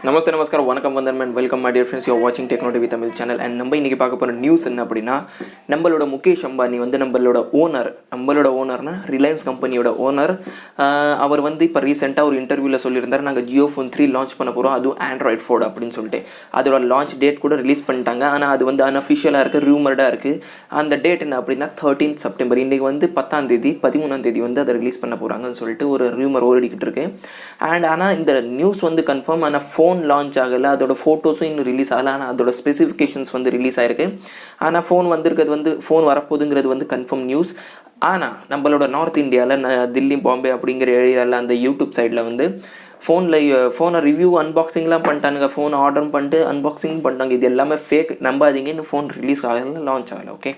நமஸ்தே நமஸ்காரம் வணக்கம் வந்தன் and welcome my dear friends you are வாட்சிங் Techno TV Tamil channel. And நம்ம இன்றைக்கி பார்க்க போகிற நியூஸ் என்ன அப்படின்னா, நம்மளோட முகேஷ் அம்பானி வந்து நம்மளோட ஓனர்னா ரிலையன்ஸ் கம்பெனியோட ஓனர். அவர் வந்து இப்போ ரீசெண்டாக ஒரு இன்டர்வியூவில் சொல்லியிருந்தார், நாங்கள் ஜியோ ஃபோன் 3 லான்ச் பண்ண போகிறோம், அதுவும் ஆண்ட்ராய்ட் ஃபோன் அப்படின்னு சொல்லிட்டு. அதோட லான்ச் டேட் கூட ரிலீஸ் பண்ணிட்டாங்க. ஆனால் அது வந்து அன்அஃபிஷியலாக இருக்குது, ரூமர்டாக இருக்குது. அந்த டேட் என்ன அப்படின்னா 13 செப்டம்பர். இன்றைக்கி வந்து 10ஆம் தேதி 13ஆம் தேதி வந்து அதை ரிலீஸ் பண்ண போகிறாங்கன்னு சொல்லிட்டு ஒரு ரூமர் ஓடிக்கிட்டு இருக்கு. அண்ட் ஆனால் இந்த நியூஸ் வந்து கன்ஃபார்ம். ஆனால் ஃபோன் லான்ச் ஆகலை, அதோட ஃபோட்டோஸும் இன்னும் ரிலீஸ் ஆகலை. ஆனால் அதோட ஸ்பெசிஃபிகேஷன்ஸ் வந்து ரிலீஸ் ஆகிருக்கு. ஆனால் ஃபோன் வந்திருக்கிறது வந்து ஃபோன் வரப்போகுதுங்கிறது வந்து கன்ஃபார்ம் நியூஸ். ஆனால் நம்மளோட நார்த் இந்தியாவில் தில்லி பாம்பே அப்படிங்கிற ஏரியாவில் அந்த யூடியூப் சைடில் வந்து ஃபோனை ரிவ்யூ அன்பாக்சிங்லாம் பண்ணிட்டானுங்க. ஃபோன் ஆர்டரும் பண்ணிட்டு அன்பாக்சிங் பண்ணிட்டாங்க. இது எல்லாமே ஃபேக், நம்பாதீங்க. இன்னும் ஃபோன் ரிலீஸ் ஆகலை, லான்ச் ஆகலை. ஓகே,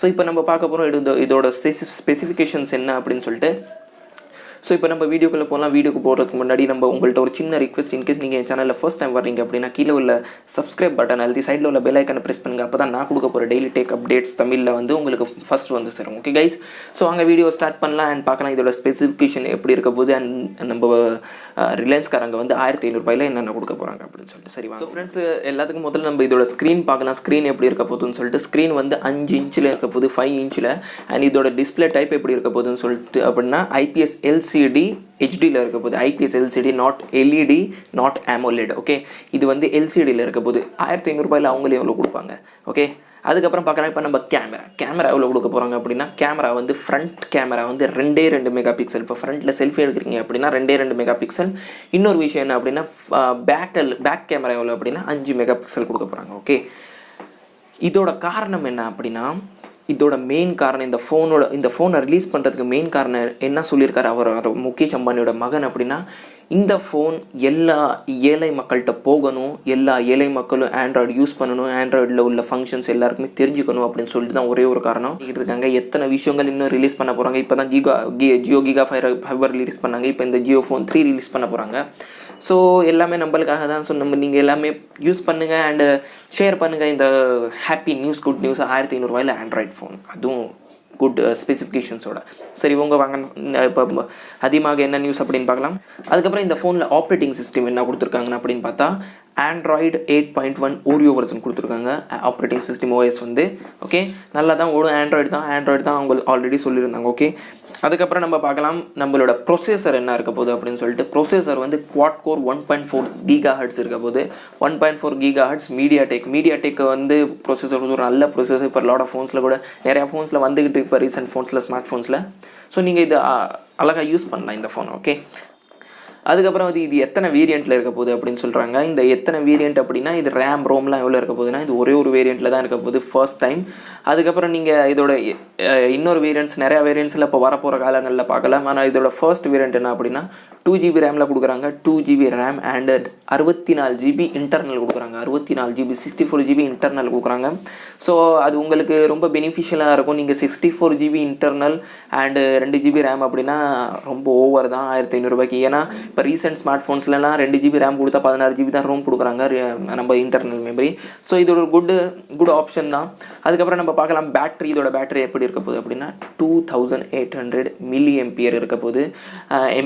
ஸோ இப்போ நம்ம பார்க்க போகிறோம் இதோட ஸ்பெசிஃபிகேஷன்ஸ் என்ன அப்படின்னு சொல்லிட்டு. ஸோ இப்போ நம்ம வீடியோக்குள்ளே போகலாம். வீடியோக்கு போகிறதுக்கு முன்னாடி உங்கள்கிட்ட ஒரு சின்ன ரிக்வெஸ்ட். இன்கேஸ் நீங்கள் என் சேனலில் ஃபர்ஸ்ட் டைம் வர்றீங்க அப்படின்னா கீழே உள்ள சப்ஸ்கிரைப் பட்டன் அழுத்தி சைடில் உள்ள பெல் ஐக்கனை ப்ரெஸ் பண்ணுங்கள். அப்போ தான் நான் கொடுக்க போகிற டெய்லி டேக் அப்டேட்ஸ் தமிழில் வந்து உங்களுக்கு ஃபர்ஸ்ட் வந்து சேரும். ஓகே கைஸ், ஸோ அங்கே வீடியோ ஸ்டார்ட் பண்ணலாம் அண்ட் பார்க்கலாம் இதோட ஸ்பெசிஃபிகேஷன் எப்படி இருக்க போகுது. அண்ட் நம்ம ரிலையன்ஸ்காரங்க வந்து 1500 என்னென்ன கொடுக்க போகிறாங்க அப்படின்னு சொல்லிட்டு. சரி, ஸோ ஃப்ரெண்ட்ஸ், எல்லாத்துக்கும் முதல்ல நம்ம இதோட ஸ்க்ரீன் பார்க்கலாம். ஸ்க்ரீன் எப்படி இருக்க போகுதுன்னு சொல்லிட்டு. ஸ்க்ரீன் வந்து 5 இன்ச்சில் இருக்க போகுது, 5 இன்ச்சில். அண்ட் இதோட டிஸ்பிளே டைப் எப்படி இருக்க போகுதுன்னு சொல்லிட்டு அப்படின்னா IPS LCD ஹெச்டியில் இருக்க போது. IPS LCD, not LED, not AMOLED. Okay, இது வந்து LCDயில் இருக்க போது. 1500 அவங்களே எவ்வளோ கொடுப்பாங்க. ஓகே, அதுக்கப்புறம் பார்க்குறாங்க இப்போ நம்ம கேமரா எவ்வளோ கொடுக்க போகிறாங்க அப்படின்னா, கேமரா வந்து ஃப்ரண்ட் கேமரா வந்து 2 மெகா பிக்சல். இப்போ ஃப்ரண்ட்டில் செல்ஃபி எடுக்கிறீங்க அப்படின்னா 2 மெகா பிக்சல். இன்னொரு விஷயம் என்ன அப்படின்னா, பேக் கேமரா எவ்வளோ அப்படின்னா 5 மெகா பிக்சல் கொடுக்க போகிறாங்க. ஓகே, இதோட காரணம் என்ன அப்படின்னா, இதோட மெயின் காரணம் இந்த ஃபோனை ரிலீஸ் பண்ணுறதுக்கு மெயின் காரணம் என்ன சொல்லியிருக்காரு அவர் முகேஷ் அம்பானியோட மகன் அப்படின்னா, இந்த ஃபோன் எல்லா ஏழை மக்கள்கிட்ட போகணும், எல்லா ஏழை மக்களும் ஆண்ட்ராய்டு யூஸ் பண்ணணும், ஆண்ட்ராய்டில் உள்ள ஃபங்க்ஷன்ஸ் எல்லாருக்குமே தெரிஞ்சுக்கணும் அப்படின்னு சொல்லிட்டு தான் ஒரே ஒரு காரணம் இருக்காங்க. எத்தனை விஷயங்கள் இன்னும் ரிலீஸ் பண்ண போகிறாங்க. இப்போ தான் ஜியோ கிகா ஃபைபர் ரிலீஸ் பண்ணாங்க. இப்போ இந்த ஜியோ ஃபோன் 3 ரிலீஸ் பண்ண போகிறாங்க. ஸோ எல்லாமே நம்மளுக்காக தான். ஸோ நீங்கள் எல்லாமே யூஸ் பண்ணுங்கள் அண்டு ஷேர் பண்ணுங்கள் இந்த happy news, good news. 1500 Android phone, அதுவும் குட் ஸ்பெசிஃபிகேஷன்ஸோட. சரி, வாங்க இப்போ அதிகமாக என்ன நியூஸ் அப்படின்னு பார்க்கலாம். அதுக்கப்புறம் இந்த ஃபோனில் ஆப்ரேட்டிங் சிஸ்டம் என்ன கொடுத்துருக்காங்கன்னு அப்படின்னு பார்த்தா, ஆண்ட்ராய்டு 8.1 ஓரியோ வெர்ஷன் கொடுத்துருக்காங்க. ஆப்ரேட்டிங் சிஸ்டம் OS வந்து ஓகே நல்லா தான் ஓடும். ஆண்ட்ராய்டு தான் அவங்க ஆல்ரெடி சொல்லியிருந்தாங்க. ஓகே, அதுக்கப்புறம் நம்ம பார்க்கலாம் நம்மளோட ப்ரொசேசர் என்ன இருக்க போகுது அப்படின்னு சொல்லிட்டு. ப்ரொசேசர் வந்து குவாட் கோர் 1.4 GHz இருக்க போது. 1.4 GHz மீடியாடெக் வந்து ப்ரொசேசர் வந்து ஒரு நல்ல ப்ரொசேசர். இப்போ லாட் ஆஃப் ஃபோன்ஸில் கூட நிறையா ஃபோன்ஸில் வந்துக்கிட்டு இப்போ ரீசெண்ட் ஃபோன்ஸில் ஸ்மார்ட் ஃபோன்ஸில். ஸோ நீங்கள் இதை அழகாக யூஸ் பண்ணலாம் இந்த ஃபோன். ஓகே, அதுக்கப்புறம் இது எத்தனை வேரியண்ட்டில் இருக்க போகுது அப்படின்னு சொல்கிறாங்க. இந்த எத்தனை வேரியண்ட் அப்படின்னா, இது ரேம் ரோம்லாம் எவ்வளோ இருக்க போகுதுன்னா, இது ஒரே ஒரு வேரியண்ட்டில் தான் இருக்க போகுது ஃபர்ஸ்ட் டைம். அதுக்கப்புறம் நீங்கள் இதோட இன்னொரு வேரியண்ட்ஸ், நிறையா வேரியண்ட்ஸில் இப்போ வரப்போகிற காலங்களில் பார்க்கலாம். ஆனால் இதோட ஃபர்ஸ்ட் வேரியண்ட் என்ன அப்படின்னா 2GB ரேமில் கொடுக்குறாங்க. 2GB RAM and 64GB internal கொடுக்குறாங்க. 64GB 64GB இன்டர்னல் கொடுக்குறாங்க. ஸோ அது உங்களுக்கு ரொம்ப பெனிஃபிஷியலாக இருக்கும். நீங்கள் 64GB internal and 2GB RAM அப்படின்னா ரொம்ப ஓவர் தான் 1500. ஏன்னா இப்போ ரீசெண்ட் ஸ்மார்ட் ஃபோன்ஸ்லாம் 2GB ரேம் கொடுத்தா 16GB தான் ரோம் கொடுக்குறாங்க நம்ம இன்டர்னல் மெமரி. ஸோ இது ஒரு குட் ஆப்ஷன் தான். அதுக்கப்புறம் நம்ம பார்க்கலாம் பேட்டரி. இதோட பேட்டரி எப்படி இருக்க போகுது அப்படின்னா 2800 mAh இருக்க போகுது.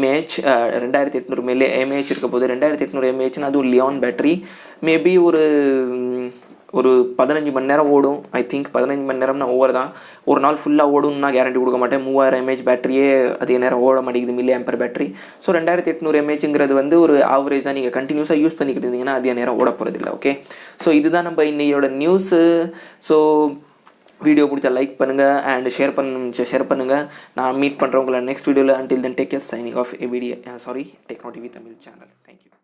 mAh 2800 mAh இருக்க போகுது. 2800 mAh அதுவும் லியான் பேட்டரி. மேபி ஒரு 15 மணி நேரம் ஓடும். ஐ திங்க் 15 மணி நேரம்னா ஓவர் தான். ஒரு நாள் ஃபுல்லாக ஓடும்னா கேரண்டி கொடுக்க மாட்டேன். 3000 mAh பேட்டரியே அதிக நேரம் ஓட மாட்டேங்குது, mAh பேட்டரி. ஸோ 2800 mAhங்கிறது வந்து ஒரு ஆவரேஜாக நீங்கள் கண்டினியூஸாக யூஸ் பண்ணிக்கிட்டு இருந்தீங்கன்னா அதிக நேரம் ஓட போகிறது இல்லை. ஓகே, ஸோ இதுதான் நம்ம இன்னையோட நியூஸு. ஸோ வீடியோ பிடிச்சா லைக் பண்ணுங்கள் அண்ட் ஷேர் பண்ணுங்கள். நான் மீட் பண்ணுறவங்கள நெக்ஸ்ட் வீடியோவில். Until then take care, signing off Techno TV Tamil channel. Thank you.